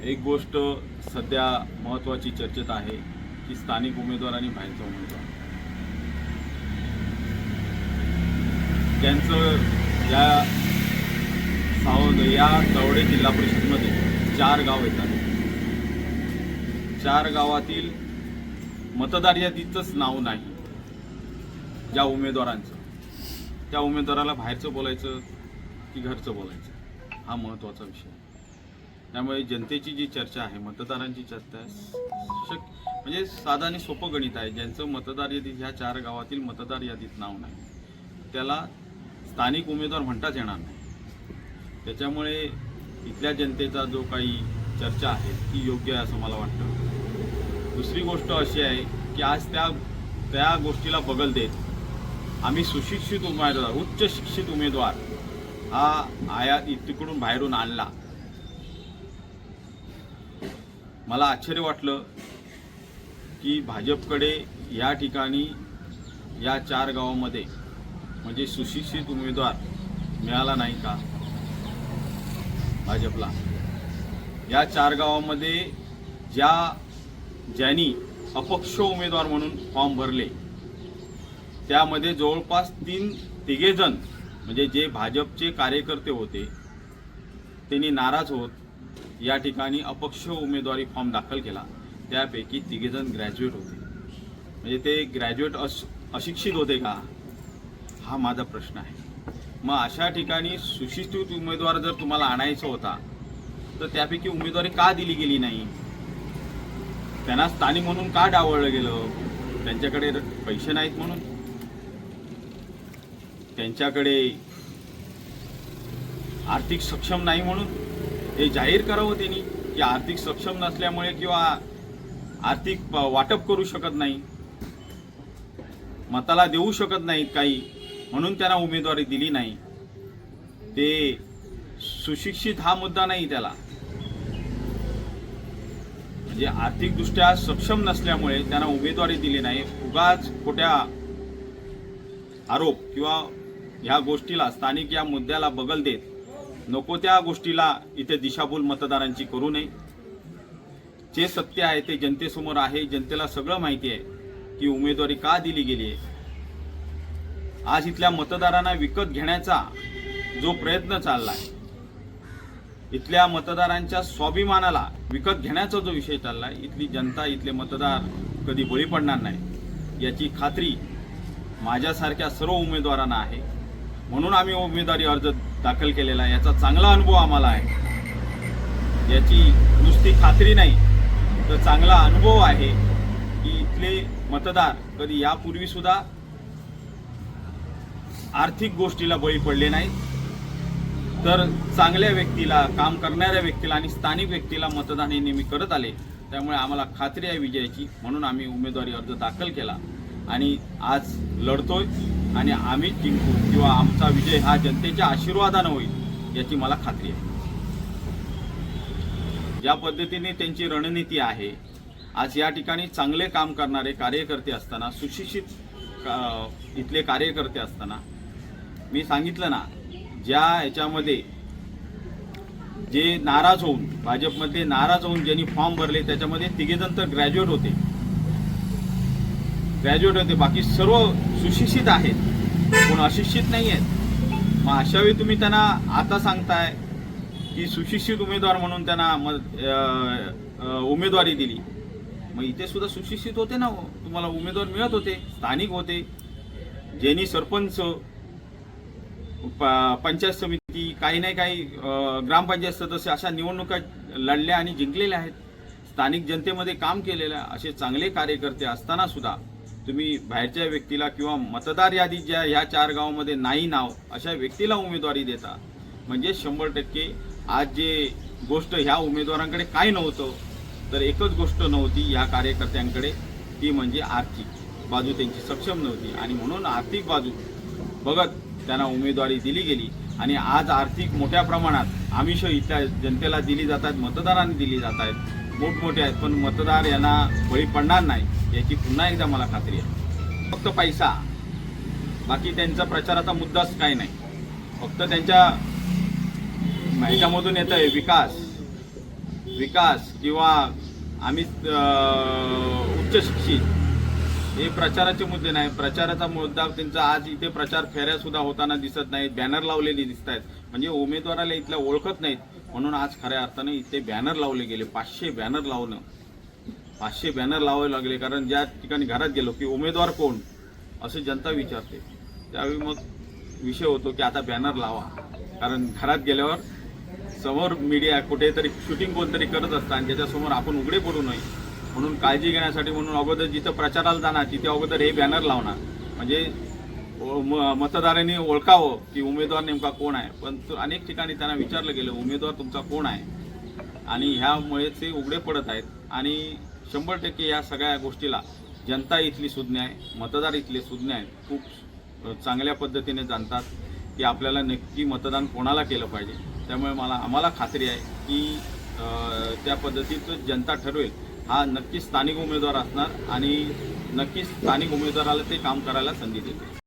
एक गोष्ट सध्या महत्त्वाची चर्चेत आहे की स्थानिक उमेदवार आणि बाहेरचा उमेदवार त्यांचं या कवडे जिल्हा परिषदमध्ये 4 गाव येतात. 4 गावातील मतदार यादीचंच नाव नाही ज्या उमेदवारांचं. त्या उमेदवाराला बाहेरचं बोलायचं की घरचं बोलायचं हा महत्त्वाचा विषय आहे. त्यामुळे जनतेची जी चर्चा आहे, मतदारांची चर्चा आहे, म्हणजे साधं आणि सोपं गणित आहे. ज्यांचं मतदार यादीत ह्या 4 गावातील मतदार यादीत नाव नाही त्याला स्थानिक उमेदवार म्हणताच येणार नाही. त्याच्यामुळे इथल्या जनतेचा जो काही चर्चा आहे ती योग्य आहे असं मला वाटतं. दुसरी गोष्ट अशी आहे की आज त्या गोष्टीला बगल देत आम्ही सुशिक्षित उमेदवार, उच्च शिक्षित उमेदवार हा तिकडून बाहेरून आणला. मला आश्चर्य वाटलं की भाजपकडे या ठिकाणी या 4 गावामध्ये म्हणजे सुशिक्षित उमेदवार मिळाला नाही का भाजपला. या 4 गावामध्ये ज्यांनी अपक्ष उमेदवार म्हणून फॉर्म भरले त्यामध्ये जवळपास 3 जण म्हणजे जे भाजपचे कार्यकर्ते होते त्यांनी नाराज होत या ठिकाणी अपक्ष उमेदवारी फॉर्म दाखल केला. त्यापैकी 3 जण ग्रॅज्युएट होते. म्हणजे ते ग्रॅज्युएट अशिक्षित होते का हा माझा प्रश्न आहे. मग अशा ठिकाणी सुशिक्षित उमेदवार जर तुम्हाला आणायचा होता तर त्यापैकी उमेदवारी का दिली गेली नाही? त्यांना स्थानिक म्हणून का डावळलं गेलं? त्यांच्याकडे पैसे नाहीत म्हणून? त्यांच्याकडे आर्थिक सक्षम नाही म्हणून? हे जाहीर करावं त्यांनी की आर्थिक सक्षम नसल्यामुळे किंवा आर्थिक वाटप करू शकत नाही, मताला देऊ शकत नाहीत काही, म्हणून त्यांना उमेदवारी दिली नाही. ते सुशिक्षित हा मुद्दा नाही त्याला. म्हणजे आर्थिकदृष्ट्या सक्षम नसल्यामुळे त्यांना उमेदवारी दिली नाही. उगाच खोट्या आरोप किंवा ह्या गोष्टीला स्थानिक या मुद्द्याला बगल देत नको त्या गोष्टीला इथे दिशाभूल मतदारांची करू नये. जे सत्य आहे ते जनतेसमोर आहे. जनतेला सगळं माहिती आहे की उमेदवारी का दिली गेली आहे. आज इथल्या मतदारांना विकत घेण्याचा जो प्रयत्न चाललाय, इथल्या मतदारांच्या स्वाभिमानाला विकत घेण्याचा जो विषय चाललाय, इथली जनता, इथले मतदार कधी बळी पडणार नाही याची खात्री माझ्यासारख्या सर्व उमेदवारांना आहे. म्हणून आम्ही उमेदवारी अर्ज दाखल केलेला आहे. याचा चांगला अनुभव आम्हाला आहे. याची नुसती खात्री नाही तर चांगला अनुभव आहे की इथले मतदार कधी यापूर्वी सुद्धा आर्थिक गोष्टीला बळी पडले नाहीत, तर चांगल्या व्यक्तीला, काम करणाऱ्या व्यक्तीला आणि स्थानिक व्यक्तीला मतदान हे नेहमी करत आले. त्यामुळे आम्हाला खात्री आहे विजयाची. म्हणून आम्ही उमेदवारी अर्ज दाखल केला आणि आज लढतोय आणि आम्ही जिंकू किंवा आमचा विजय हा जनतेच्या आशीर्वादानं होईल याची मला खात्री आहे. ज्या पद्धतीने त्यांची रणनीती आहे, आज या ठिकाणी चांगले काम करणारे कार्यकर्ते असताना, सुशिक्षित इथले कार्यकर्ते असताना, मी सांगितलं ना, ज्या ह्याच्यामध्ये जे नाराज होऊन, भाजपमध्ये नाराज होऊन ज्यांनी फॉर्म भरले त्याच्यामध्ये 3 जण तर ग्रॅज्युएट होते. बाकी सर्व सुशिक्षित आहेत, कोण अशिक्षित नाही आहेत. मग अशा वेळी तुम्ही त्यांना आता सांगताय की सुशिक्षित उमेदवार म्हणून त्यांना उमेदवारी दिली. मग इथे सुद्धा सुशिक्षित होते ना, तुम्हाला उमेदवार मिळत होते, स्थानिक होते, ज्यांनी सरपंच, पंचायत समिती, काही नाही काही ग्रामपंचायत सदस्य अशा निवडणुका लढल्या आणि जिंकलेल्या आहेत. स्थानिक जनतेमध्ये काम केलेल्या असे चांगले कार्यकर्ते असताना सुद्धा तुम्ही बाहेरच्या व्यक्तीला किंवा मतदार यादीत ज्या ह्या 4 गावामध्ये नाही नाव अशा व्यक्तीला उमेदवारी देता. म्हणजे 100% आज जे गोष्ट ह्या उमेदवारांकडे काय नव्हतं तर एकच गोष्ट नव्हती ह्या कार्यकर्त्यांकडे, ती म्हणजे आर्थिक बाजू त्यांची सक्षम नव्हती. आणि म्हणून आर्थिक बाजू बघत त्यांना उमेदवारी दिली गेली. आणि आज आर्थिक मोठ्या प्रमाणात आमिष इथल्या जनतेला दिली जातात, मतदारांनी दिली जात आहेत, मोठमोठे आहेत, पण मतदार यांना बळी पडणार नाही याची पुन्हा एकदा मला खात्री आहे. फक्त पैसा, बाकी त्यांचा प्रचाराचा मुद्दाच काय नाही. फक्त त्यांच्या ह्याच्यामधून येत आहे विकास, विकास किंवा आम्ही उच्च शिक्षित हे प्रचाराचे मुद्दे नाही. प्रचाराचा मुद्दा त्यांचा आज इथे प्रचार फेऱ्या सुद्धा होताना दिसत नाहीत, बॅनर लावलेली दिसत आहेत. म्हणजे उमेदवाराला इथल्या ओळखत नाहीत, म्हणून आज खऱ्या अर्थाने इथे बॅनर लावले गेले. 500 बॅनर लावावे लागले. कारण ज्या ठिकाणी घरात गेलो की उमेदवार कोण असं जनता विचारते, त्यावेळी मग विषय होतो की आता बॅनर लावा. कारण घरात गेल्यावर समोर मीडिया कुठेतरी शूटिंग कोणतरी करत असतं आणि त्याच्यासमोर आपण उघडे पडू नये म्हणून काळजी घेण्यासाठी म्हणून अगोदर जिथं प्रचाराला जाणार तिथे अगोदर हे बॅनर लावणार. म्हणजे मतदारांनी ओळखावं की उमेदवार नेमका कोण आहे. पण अनेक ठिकाणी त्यांना विचारलं गेलं उमेदवार तुमचा कोण आहे, आणि ह्यामुळे ते उघडे पडत आहेत. आणि 100% या सगळ्या गोष्टीला जनता इथली सुज्ञ आहे, मतदार इथले सुज्ञ आहेत, खूप चांगल्या पद्धतीने जाणतात की आपल्याला नक्की मतदान कोणाला केलं पाहिजे. त्यामुळे आम्हाला खात्री आहे की त्या पद्धतीचं जनता ठरवेल. हा नक्कीच स्थानिक उमेदवार असणार आणि नक्कीच स्थानिक उमेदवाराला ते काम करायला संधी देते.